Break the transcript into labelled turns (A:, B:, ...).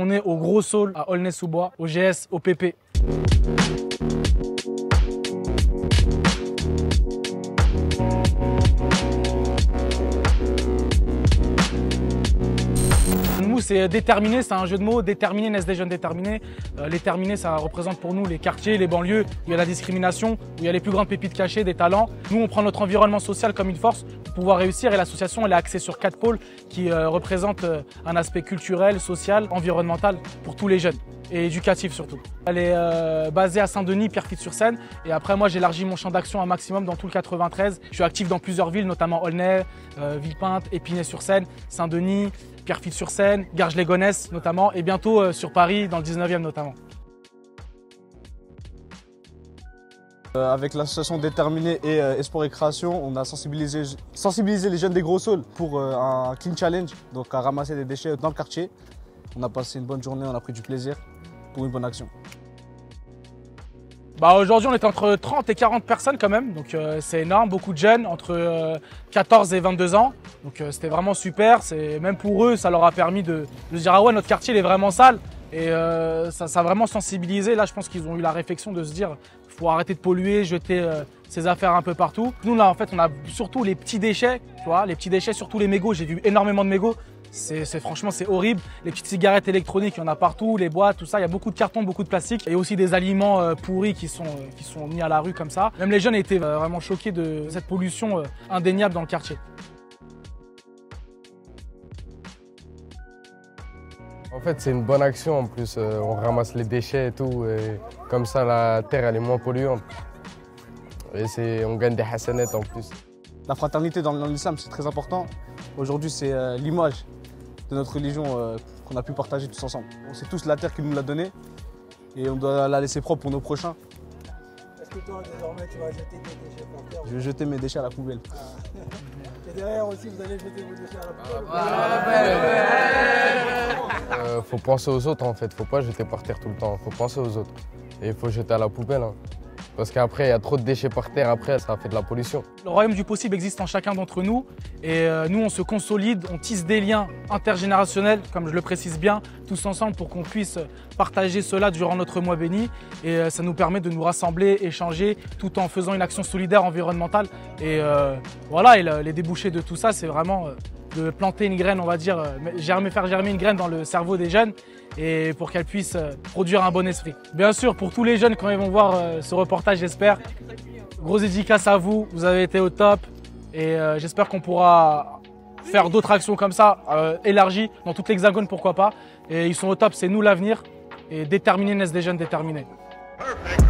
A: journée au Gros Saule, à Aulnay-sous-Bois, au GS, au PP. Nous, c'est déterminé, c'est un jeu de mots. Déterminé naissent des jeunes déterminés. Les terminés, ça représente pour nous les quartiers, les banlieues, où il y a la discrimination, où il y a les plus grandes pépites cachées, des talents. Nous, on prend notre environnement social comme une force pour pouvoir réussir. Et l'association, elle est axée sur 4 pôles qui représentent un aspect culturel, social, environnemental pour tous les jeunes. Et éducatif surtout. Elle est basée à Saint-Denis, Pierrefitte-sur-Seine. Et après, moi, j'élargis mon champ d'action un maximum dans tout le 93. Je suis actif dans plusieurs villes, notamment Aulnay, Villepinte, Épinay-sur-Seine, Saint-Denis, Pierrefitte-sur-Seine, Garges-les-Gonesse notamment, et bientôt sur Paris, dans le 19e notamment.
B: Avec l'association Déterminé et Espoir et Création, on a sensibilisé les jeunes des Gros Saules pour un Clean Challenge, donc à ramasser des déchets dans le quartier. On a passé une bonne journée, on a pris du plaisir pour une bonne action.
A: Aujourd'hui, on est entre 30 et 40 personnes quand même, donc c'est énorme, beaucoup de jeunes, entre 14 et 22 ans. Donc c'était vraiment super, même pour eux, ça leur a permis de se dire « Ah ouais, notre quartier il est vraiment sale ». Et ça a vraiment sensibilisé. Là, je pense qu'ils ont eu la réflexion de se dire « Il faut arrêter de polluer, jeter ces affaires un peu partout ». Nous, là, en fait, on a surtout les petits déchets, tu vois, les petits déchets, surtout les mégots. J'ai vu énormément de mégots. Franchement, c'est horrible. Les petites cigarettes électroniques, il y en a partout, les boîtes, tout ça. Il y a beaucoup de cartons, beaucoup de plastique. Et aussi des aliments pourris qui sont mis à la rue comme ça. Même les jeunes étaient vraiment choqués de cette pollution indéniable dans le quartier.
C: En fait, c'est une bonne action. En plus, on ramasse les déchets et tout. Et comme ça, la terre, elle est moins polluante. Et on gagne des hasanettes en plus.
B: La fraternité dans l'islam, c'est très important. Aujourd'hui, c'est l'image de notre religion qu'on a pu partager tous ensemble. C'est tous la terre qui nous l'a donnée et on doit la laisser propre pour nos prochains.
D: Est-ce que toi, désormais, tu vas jeter tes déchets par terre?
B: Je vais jeter mes déchets à la poubelle.
D: Et derrière aussi, vous allez jeter vos déchets à la poubelle?
C: Faut penser aux autres en fait, faut pas jeter par terre tout le temps, faut penser aux autres. Et il faut jeter à la poubelle. Hein. Parce qu'après, il y a trop de déchets par terre, après, ça fait de la pollution.
A: Le royaume du possible existe en chacun d'entre nous. Et nous, on se consolide, on tisse des liens intergénérationnels, comme je le précise bien, tous ensemble pour qu'on puisse partager cela durant notre mois béni. Et ça nous permet de nous rassembler, échanger, tout en faisant une action solidaire environnementale. Et voilà, et les débouchés de tout ça, c'est vraiment de planter une graine, on va dire, faire germer une graine dans le cerveau des jeunes et pour qu'elle puisse produire un bon esprit. Bien sûr, pour tous les jeunes, quand ils vont voir ce reportage, j'espère, grosse dédicace à vous, vous avez été au top et j'espère qu'on pourra faire d'autres actions comme ça, élargies, dans toute l'Hexagone, pourquoi pas. Et ils sont au top, c'est nous l'avenir et déterminés naissent des jeunes déterminés. Perfect.